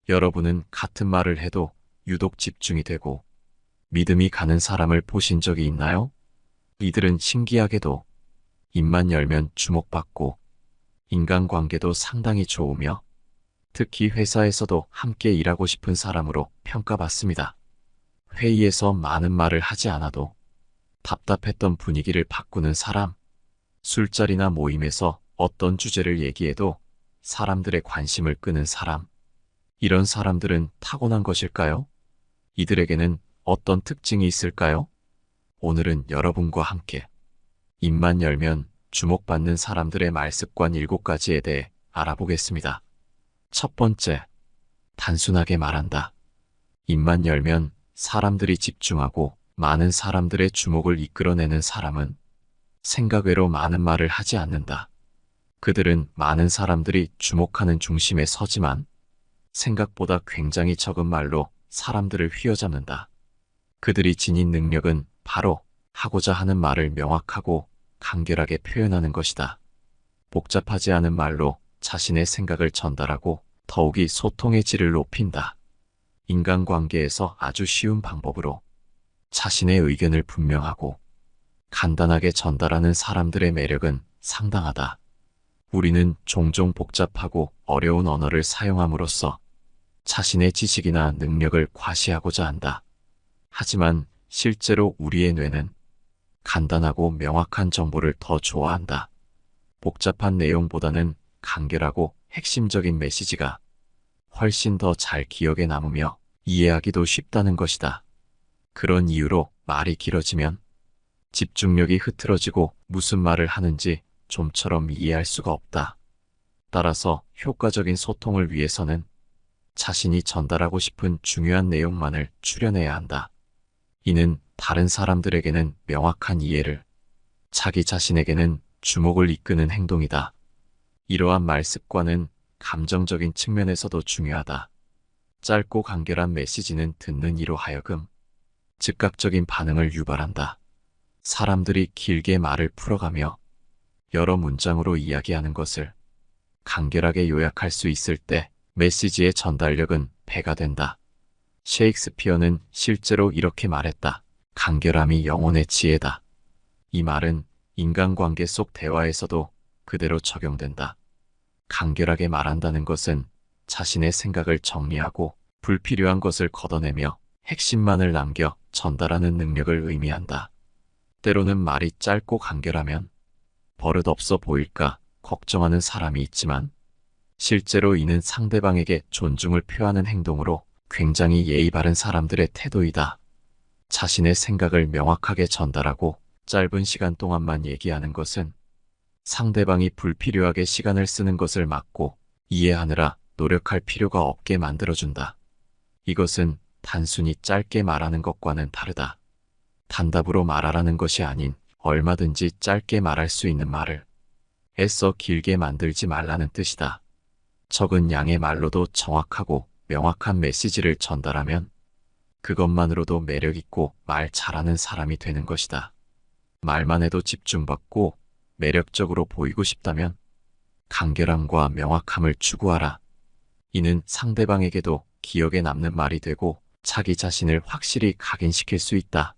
여러분은 같은 말을 해도 유독 집중이 되고 믿음이 가는 사람을 보신 적이 있나요? 이들은 신기하게도 입만 열면 주목받고 인간관계도 상당히 좋으며 특히 회사에서도 함께 일하고 싶은 사람으로 평가받습니다. 회의에서 많은 말을 하지 않아도 답답했던 분위기를 바꾸는 사람, 술자리나 모임에서 어떤 주제를 얘기해도 사람들의 관심을 끄는 사람, 이런 사람들은 타고난 것일까요? 이들에게는 어떤 특징이 있을까요? 오늘은 여러분과 함께 입만 열면 주목받는 사람들의 말습관 7가지에 대해 알아보겠습니다. 첫 번째, 단순하게 말한다. 입만 열면 사람들이 집중하고 많은 사람들의 주목을 이끌어내는 사람은 생각 외로 많은 말을 하지 않는다. 그들은 많은 사람들이 주목하는 중심에 서지만 생각보다 굉장히 적은 말로 사람들을 휘어잡는다. 그들이 지닌 능력은 바로 하고자 하는 말을 명확하고 간결하게 표현하는 것이다. 복잡하지 않은 말로 자신의 생각을 전달하고 더욱이 소통의 질을 높인다. 인간관계에서 아주 쉬운 방법으로 자신의 의견을 분명하고 간단하게 전달하는 사람들의 매력은 상당하다. 우리는 종종 복잡하고 어려운 언어를 사용함으로써 자신의 지식이나 능력을 과시하고자 한다. 하지만 실제로 우리의 뇌는 간단하고 명확한 정보를 더 좋아한다. 복잡한 내용보다는 간결하고 핵심적인 메시지가 훨씬 더 잘 기억에 남으며 이해하기도 쉽다는 것이다. 그런 이유로 말이 길어지면 집중력이 흐트러지고 무슨 말을 하는지 좀처럼 이해할 수가 없다. 따라서 효과적인 소통을 위해서는 자신이 전달하고 싶은 중요한 내용만을 추려내야 한다. 이는 다른 사람들에게는 명확한 이해를, 자기 자신에게는 주목을 이끄는 행동이다. 이러한 말습관은 감정적인 측면에서도 중요하다. 짧고 간결한 메시지는 듣는 이로 하여금 즉각적인 반응을 유발한다. 사람들이 길게 말을 풀어가며 여러 문장으로 이야기하는 것을 간결하게 요약할 수 있을 때 메시지의 전달력은 배가 된다. 셰익스피어는 실제로 이렇게 말했다. 간결함이 영혼의 지혜다. 이 말은 인간관계 속 대화에서도 그대로 적용된다. 간결하게 말한다는 것은 자신의 생각을 정리하고 불필요한 것을 걷어내며 핵심만을 남겨 전달하는 능력을 의미한다. 때로는 말이 짧고 간결하면 버릇없어 보일까 걱정하는 사람이 있지만 실제로 이는 상대방에게 존중을 표하는 행동으로 굉장히 예의 바른 사람들의 태도이다. 자신의 생각을 명확하게 전달하고 짧은 시간 동안만 얘기하는 것은 상대방이 불필요하게 시간을 쓰는 것을 막고 이해하느라 노력할 필요가 없게 만들어준다. 이것은 단순히 짧게 말하는 것과는 다르다. 단답으로 말하라는 것이 아닌 얼마든지 짧게 말할 수 있는 말을 애써 길게 만들지 말라는 뜻이다. 적은 양의 말로도 정확하고 명확한 메시지를 전달하면 그것만으로도 매력있고 말 잘하는 사람이 되는 것이다. 말만 해도 집중받고 매력적으로 보이고 싶다면 간결함과 명확함을 추구하라. 이는 상대방에게도 기억에 남는 말이 되고 자기 자신을 확실히 각인시킬 수 있다.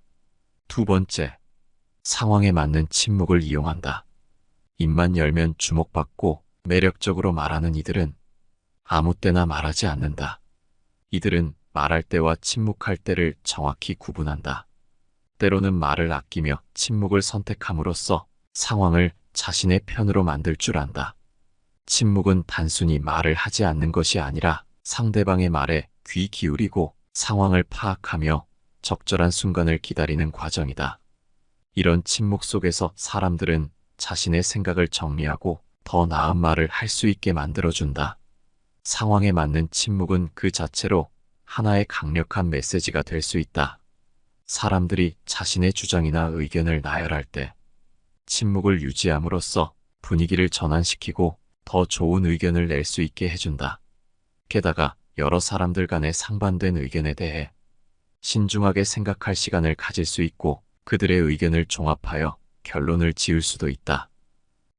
두 번째, 상황에 맞는 침묵을 이용한다. 입만 열면 주목받고 매력적으로 말하는 이들은 아무 때나 말하지 않는다. 이들은 말할 때와 침묵할 때를 정확히 구분한다. 때로는 말을 아끼며 침묵을 선택함으로써 상황을 자신의 편으로 만들 줄 안다. 침묵은 단순히 말을 하지 않는 것이 아니라 상대방의 말에 귀 기울이고 상황을 파악하며 적절한 순간을 기다리는 과정이다. 이런 침묵 속에서 사람들은 자신의 생각을 정리하고 더 나은 말을 할 수 있게 만들어준다. 상황에 맞는 침묵은 그 자체로 하나의 강력한 메시지가 될 수 있다. 사람들이 자신의 주장이나 의견을 나열할 때 침묵을 유지함으로써 분위기를 전환시키고 더 좋은 의견을 낼 수 있게 해준다. 게다가 여러 사람들 간의 상반된 의견에 대해 신중하게 생각할 시간을 가질 수 있고 그들의 의견을 종합하여 결론을 지을 수도 있다.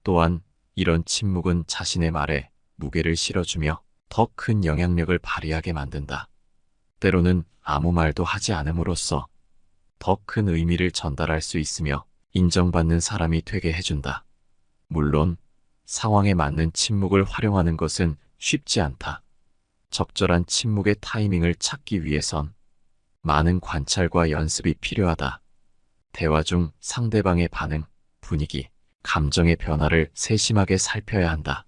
또한 이런 침묵은 자신의 말에 무게를 실어주며 더 큰 영향력을 발휘하게 만든다. 때로는 아무 말도 하지 않음으로써 더 큰 의미를 전달할 수 있으며 인정받는 사람이 되게 해준다. 물론 상황에 맞는 침묵을 활용하는 것은 쉽지 않다. 적절한 침묵의 타이밍을 찾기 위해선 많은 관찰과 연습이 필요하다. 대화 중 상대방의 반응, 분위기, 감정의 변화를 세심하게 살펴야 한다.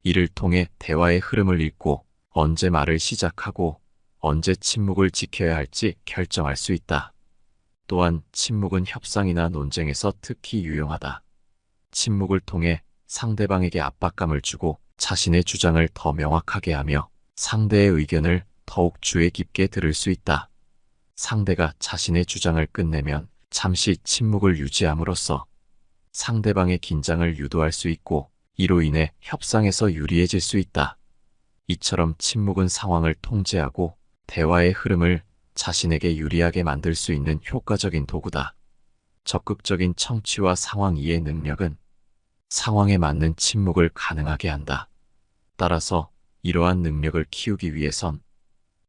이를 통해 대화의 흐름을 읽고 언제 말을 시작하고 언제 침묵을 지켜야 할지 결정할 수 있다. 또한 침묵은 협상이나 논쟁에서 특히 유용하다. 침묵을 통해 상대방에게 압박감을 주고 자신의 주장을 더 명확하게 하며 상대의 의견을 더욱 주의 깊게 들을 수 있다. 상대가 자신의 주장을 끝내면 잠시 침묵을 유지함으로써 상대방의 긴장을 유도할 수 있고 이로 인해 협상에서 유리해질 수 있다. 이처럼 침묵은 상황을 통제하고 대화의 흐름을 자신에게 유리하게 만들 수 있는 효과적인 도구다. 적극적인 청취와 상황 이해 능력은 상황에 맞는 침묵을 가능하게 한다. 따라서 이러한 능력을 키우기 위해선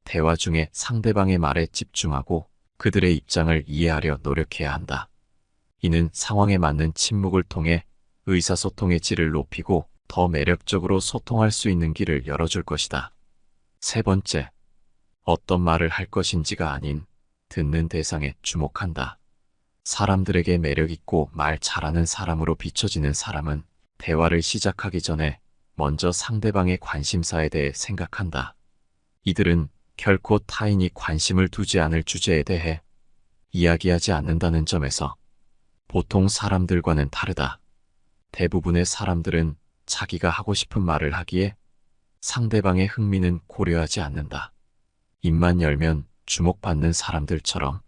대화 중에 상대방의 말에 집중하고 그들의 입장을 이해하려 노력해야 한다. 이는 상황에 맞는 침묵을 통해 의사소통의 질을 높이고 더 매력적으로 소통할 수 있는 길을 열어줄 것이다. 세 번째, 어떤 말을 할 것인지가 아닌 듣는 대상에 주목한다. 사람들에게 매력있고 말 잘하는 사람으로 비춰지는 사람은 대화를 시작하기 전에 먼저 상대방의 관심사에 대해 생각한다. 이들은 결코 타인이 관심을 두지 않을 주제에 대해 이야기하지 않는다는 점에서 보통 사람들과는 다르다. 대부분의 사람들은 자기가 하고 싶은 말을 하기에 상대방의 흥미는 고려하지 않는다. 입만 열면 주목받는 사람들처럼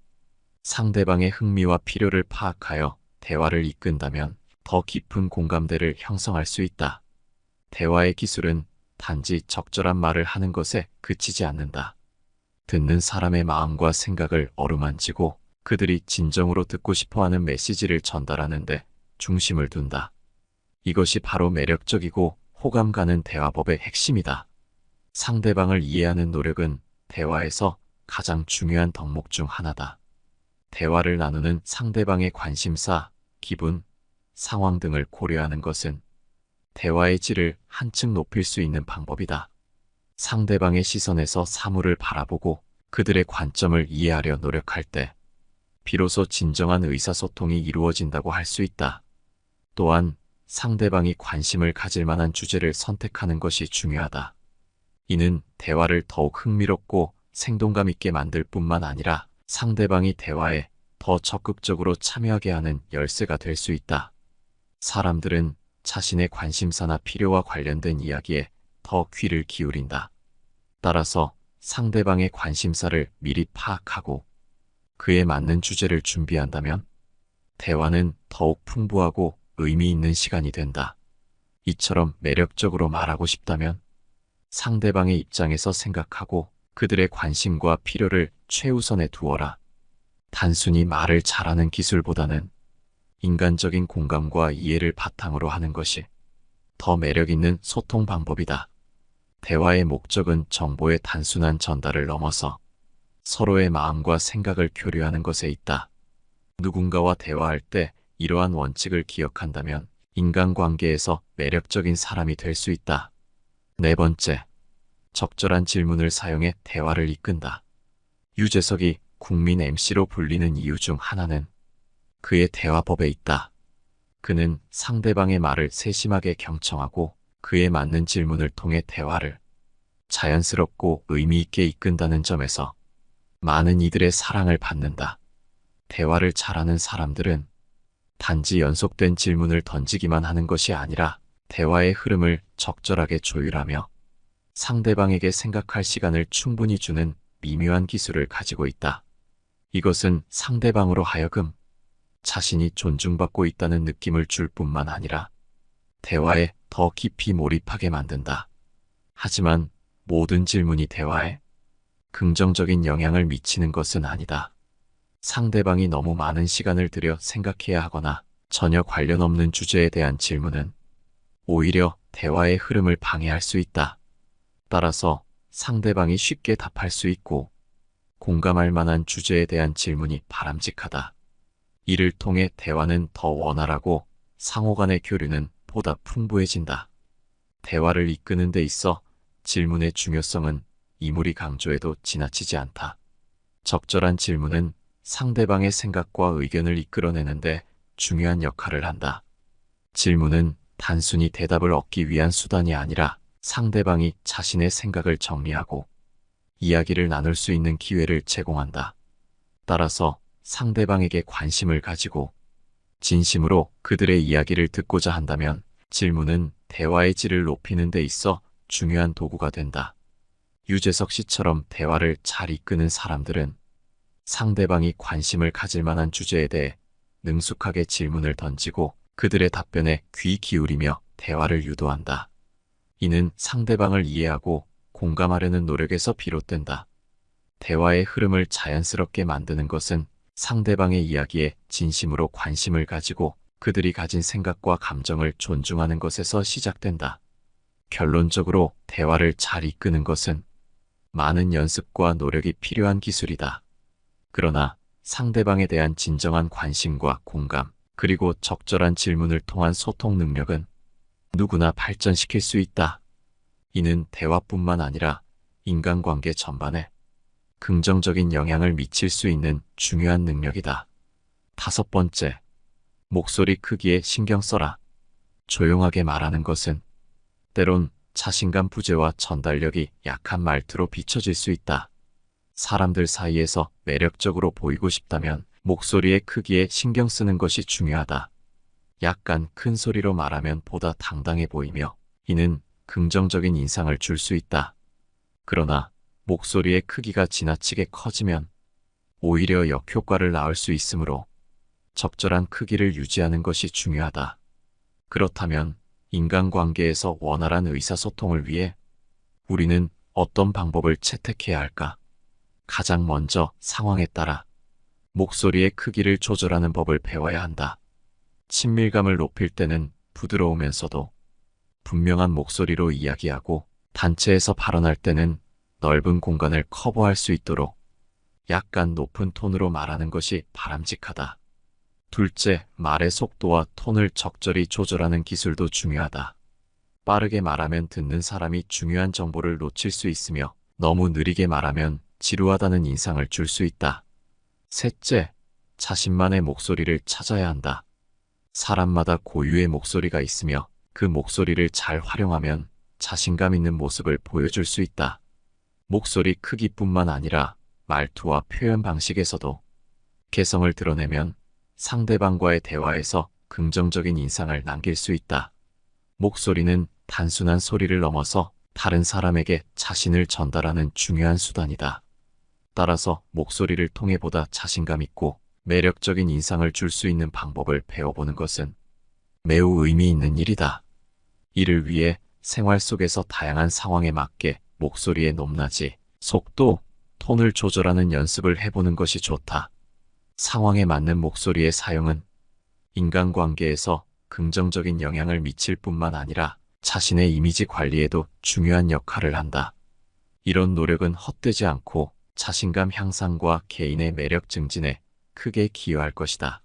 상대방의 흥미와 필요를 파악하여 대화를 이끈다면 더 깊은 공감대를 형성할 수 있다. 대화의 기술은 단지 적절한 말을 하는 것에 그치지 않는다. 듣는 사람의 마음과 생각을 어루만지고 그들이 진정으로 듣고 싶어하는 메시지를 전달하는 데 중심을 둔다. 이것이 바로 매력적이고 호감 가는 대화법의 핵심이다. 상대방을 이해하는 노력은 대화에서 가장 중요한 덕목 중 하나다. 대화를 나누는 상대방의 관심사, 기분, 상황 등을 고려하는 것은 대화의 질을 한층 높일 수 있는 방법이다. 상대방의 시선에서 사물을 바라보고 그들의 관점을 이해하려 노력할 때 비로소 진정한 의사소통이 이루어진다고 할 수 있다. 또한 상대방이 관심을 가질 만한 주제를 선택하는 것이 중요하다. 이는 대화를 더욱 흥미롭고 생동감 있게 만들 뿐만 아니라 상대방이 대화에 더 적극적으로 참여하게 하는 열쇠가 될 수 있다. 사람들은 자신의 관심사나 필요와 관련된 이야기에 더 귀를 기울인다. 따라서 상대방의 관심사를 미리 파악하고 그에 맞는 주제를 준비한다면 대화는 더욱 풍부하고 의미 있는 시간이 된다. 이처럼 매력적으로 말하고 싶다면 상대방의 입장에서 생각하고 그들의 관심과 필요를 최우선에 두어라. 단순히 말을 잘하는 기술보다는 인간적인 공감과 이해를 바탕으로 하는 것이 더 매력 있는 소통 방법이다. 대화의 목적은 정보의 단순한 전달을 넘어서 서로의 마음과 생각을 교류하는 것에 있다. 누군가와 대화할 때 이러한 원칙을 기억한다면 인간관계에서 매력적인 사람이 될 수 있다. 네 번째, 적절한 질문을 사용해 대화를 이끈다. 유재석이 국민 MC로 불리는 이유 중 하나는 그의 대화법에 있다. 그는 상대방의 말을 세심하게 경청하고 그에 맞는 질문을 통해 대화를 자연스럽고 의미 있게 이끈다는 점에서 많은 이들의 사랑을 받는다. 대화를 잘하는 사람들은 단지 연속된 질문을 던지기만 하는 것이 아니라 대화의 흐름을 적절하게 조율하며 상대방에게 생각할 시간을 충분히 주는 미묘한 기술을 가지고 있다. 이것은 상대방으로 하여금 자신이 존중받고 있다는 느낌을 줄 뿐만 아니라 대화에 더 깊이 몰입하게 만든다. 하지만 모든 질문이 대화에 긍정적인 영향을 미치는 것은 아니다. 상대방이 너무 많은 시간을 들여 생각해야 하거나 전혀 관련 없는 주제에 대한 질문은 오히려 대화의 흐름을 방해할 수 있다. 따라서 상대방이 쉽게 답할 수 있고 공감할 만한 주제에 대한 질문이 바람직하다. 이를 통해 대화는 더 원활하고 상호 간의 교류는 보다 풍부해진다. 대화를 이끄는 데 있어 질문의 중요성은 이무리 강조해도 지나치지 않다. 적절한 질문은 상대방의 생각과 의견을 이끌어내는데 중요한 역할을 한다. 질문은 단순히 대답을 얻기 위한 수단이 아니라 상대방이 자신의 생각을 정리하고 이야기를 나눌 수 있는 기회를 제공한다. 따라서 상대방에게 관심을 가지고 진심으로 그들의 이야기를 듣고자 한다면 질문은 대화의 질을 높이는 데 있어 중요한 도구가 된다. 유재석 씨처럼 대화를 잘 이끄는 사람들은 상대방이 관심을 가질 만한 주제에 대해 능숙하게 질문을 던지고 그들의 답변에 귀 기울이며 대화를 유도한다. 이는 상대방을 이해하고 공감하려는 노력에서 비롯된다. 대화의 흐름을 자연스럽게 만드는 것은 상대방의 이야기에 진심으로 관심을 가지고 그들이 가진 생각과 감정을 존중하는 것에서 시작된다. 결론적으로 대화를 잘 이끄는 것은 많은 연습과 노력이 필요한 기술이다. 그러나 상대방에 대한 진정한 관심과 공감, 그리고 적절한 질문을 통한 소통 능력은 누구나 발전시킬 수 있다. 이는 대화뿐만 아니라 인간관계 전반에 긍정적인 영향을 미칠 수 있는 중요한 능력이다. 5번째, 목소리 크기에 신경 써라. 조용하게 말하는 것은 때론 자신감 부재와 전달력이 약한 말투로 비춰질 수 있다. 사람들 사이에서 매력적으로 보이고 싶다면 목소리의 크기에 신경 쓰는 것이 중요하다. 약간 큰 소리로 말하면 보다 당당해 보이며 이는 긍정적인 인상을 줄 수 있다. 그러나 목소리의 크기가 지나치게 커지면 오히려 역효과를 낳을 수 있으므로 적절한 크기를 유지하는 것이 중요하다. 그렇다면 인간관계에서 원활한 의사소통을 위해 우리는 어떤 방법을 채택해야 할까? 가장 먼저 상황에 따라 목소리의 크기를 조절하는 법을 배워야 한다. 친밀감을 높일 때는 부드러우면서도 분명한 목소리로 이야기하고 단체에서 발언할 때는 넓은 공간을 커버할 수 있도록 약간 높은 톤으로 말하는 것이 바람직하다. 둘째, 말의 속도와 톤을 적절히 조절하는 기술도 중요하다. 빠르게 말하면 듣는 사람이 중요한 정보를 놓칠 수 있으며 너무 느리게 말하면 지루하다는 인상을 줄 수 있다. 셋째, 자신만의 목소리를 찾아야 한다. 사람마다 고유의 목소리가 있으며 그 목소리를 잘 활용하면 자신감 있는 모습을 보여줄 수 있다. 목소리 크기뿐만 아니라 말투와 표현 방식에서도 개성을 드러내면 상대방과의 대화에서 긍정적인 인상을 남길 수 있다. 목소리는 단순한 소리를 넘어서 다른 사람에게 자신을 전달하는 중요한 수단이다. 따라서 목소리를 통해 보다 자신감 있고 매력적인 인상을 줄 수 있는 방법을 배워보는 것은 매우 의미 있는 일이다. 이를 위해 생활 속에서 다양한 상황에 맞게 목소리의 높낮이, 속도, 톤을 조절하는 연습을 해보는 것이 좋다. 상황에 맞는 목소리의 사용은 인간관계에서 긍정적인 영향을 미칠 뿐만 아니라 자신의 이미지 관리에도 중요한 역할을 한다. 이런 노력은 헛되지 않고 자신감 향상과 개인의 매력 증진에 크게 기여할 것이다.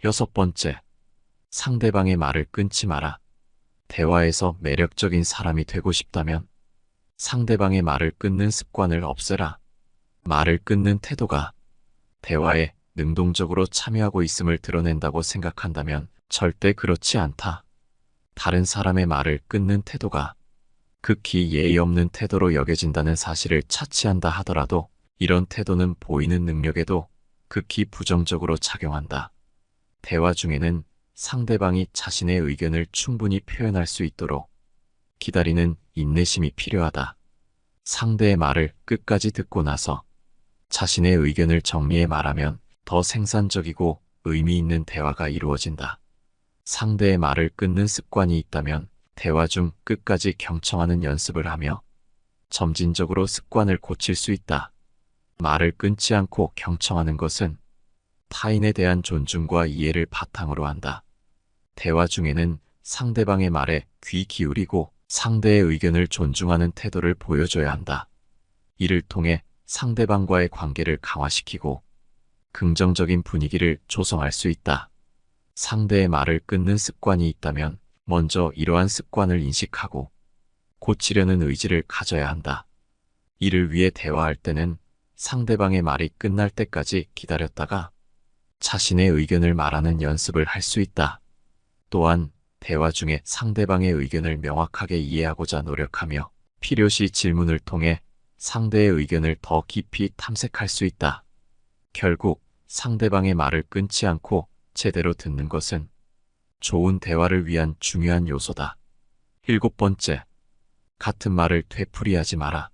6번째, 상대방의 말을 끊지 마라. 대화에서 매력적인 사람이 되고 싶다면 상대방의 말을 끊는 습관을 없애라. 말을 끊는 태도가 대화에 능동적으로 참여하고 있음을 드러낸다고 생각한다면 절대 그렇지 않다. 다른 사람의 말을 끊는 태도가 극히 예의 없는 태도로 여겨진다는 사실을 차치한다 하더라도 이런 태도는 보이는 능력에도 극히 부정적으로 작용한다. 대화 중에는 상대방이 자신의 의견을 충분히 표현할 수 있도록 기다리는 인내심이 필요하다. 상대의 말을 끝까지 듣고 나서 자신의 의견을 정리해 말하면 더 생산적이고 의미 있는 대화가 이루어진다. 상대의 말을 끊는 습관이 있다면 대화 중 끝까지 경청하는 연습을 하며 점진적으로 습관을 고칠 수 있다. 말을 끊지 않고 경청하는 것은 타인에 대한 존중과 이해를 바탕으로 한다. 대화 중에는 상대방의 말에 귀 기울이고 상대의 의견을 존중하는 태도를 보여줘야 한다. 이를 통해 상대방과의 관계를 강화시키고 긍정적인 분위기를 조성할 수 있다. 상대의 말을 끊는 습관이 있다면 먼저 이러한 습관을 인식하고 고치려는 의지를 가져야 한다. 이를 위해 대화할 때는 상대방의 말이 끝날 때까지 기다렸다가 자신의 의견을 말하는 연습을 할 수 있다. 또한 대화 중에 상대방의 의견을 명확하게 이해하고자 노력하며 필요시 질문을 통해 상대의 의견을 더 깊이 탐색할 수 있다. 결국 상대방의 말을 끊지 않고 제대로 듣는 것은 좋은 대화를 위한 중요한 요소다. 7번째, 같은 말을 되풀이하지 마라.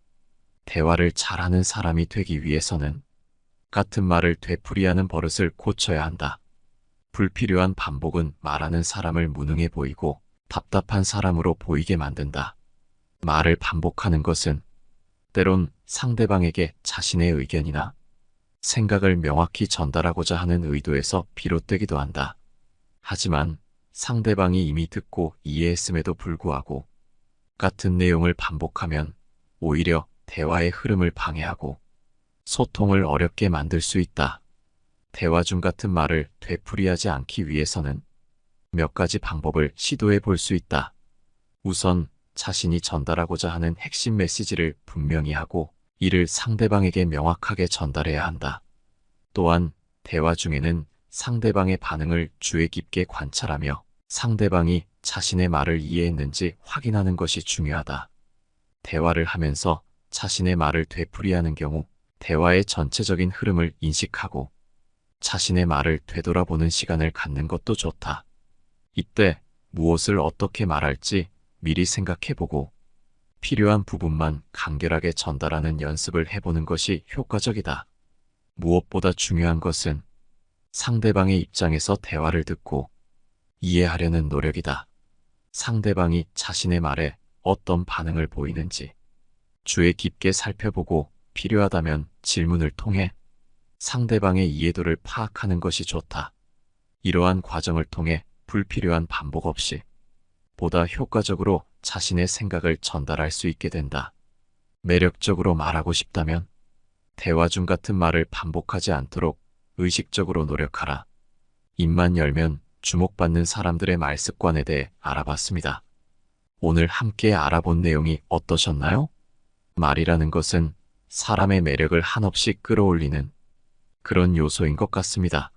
대화를 잘하는 사람이 되기 위해서는 같은 말을 되풀이하는 버릇을 고쳐야 한다. 불필요한 반복은 말하는 사람을 무능해 보이고 답답한 사람으로 보이게 만든다. 말을 반복하는 것은 때론 상대방에게 자신의 의견이나 생각을 명확히 전달하고자 하는 의도에서 비롯되기도 한다. 하지만 상대방이 이미 듣고 이해했음에도 불구하고 같은 내용을 반복하면 오히려 대화의 흐름을 방해하고 소통을 어렵게 만들 수 있다. 대화 중 같은 말을 되풀이하지 않기 위해서는 몇 가지 방법을 시도해 볼 수 있다. 우선 자신이 전달하고자 하는 핵심 메시지를 분명히 하고 이를 상대방에게 명확하게 전달해야 한다. 또한 대화 중에는 상대방의 반응을 주의 깊게 관찰하며 상대방이 자신의 말을 이해했는지 확인하는 것이 중요하다. 대화를 하면서 자신의 말을 되풀이하는 경우 대화의 전체적인 흐름을 인식하고 자신의 말을 되돌아보는 시간을 갖는 것도 좋다. 이때 무엇을 어떻게 말할지 미리 생각해보고 필요한 부분만 간결하게 전달하는 연습을 해보는 것이 효과적이다. 무엇보다 중요한 것은 상대방의 입장에서 대화를 듣고 이해하려는 노력이다. 상대방이 자신의 말에 어떤 반응을 보이는지 주의 깊게 살펴보고 필요하다면 질문을 통해 상대방의 이해도를 파악하는 것이 좋다. 이러한 과정을 통해 불필요한 반복 없이 보다 효과적으로 자신의 생각을 전달할 수 있게 된다. 매력적으로 말하고 싶다면 대화 중 같은 말을 반복하지 않도록 의식적으로 노력하라. 입만 열면 주목받는 사람들의 말 습관에 대해 알아봤습니다. 오늘 함께 알아본 내용이 어떠셨나요? 말이라는 것은 사람의 매력을 한없이 끌어올리는 그런 요소인 것 같습니다.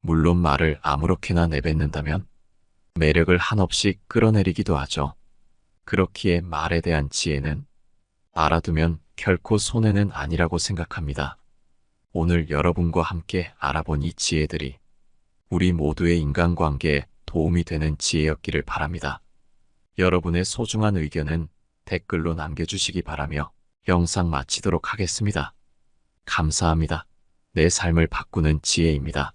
물론 말을 아무렇게나 내뱉는다면 매력을 한없이 끌어내리기도 하죠. 그렇기에 말에 대한 지혜는 알아두면 결코 손해는 아니라고 생각합니다. 오늘 여러분과 함께 알아본 이 지혜들이 우리 모두의 인간관계에 도움이 되는 지혜였기를 바랍니다. 여러분의 소중한 의견은 댓글로 남겨주시기 바라며 영상 마치도록 하겠습니다. 감사합니다. 내 삶을 바꾸는 지혜입니다.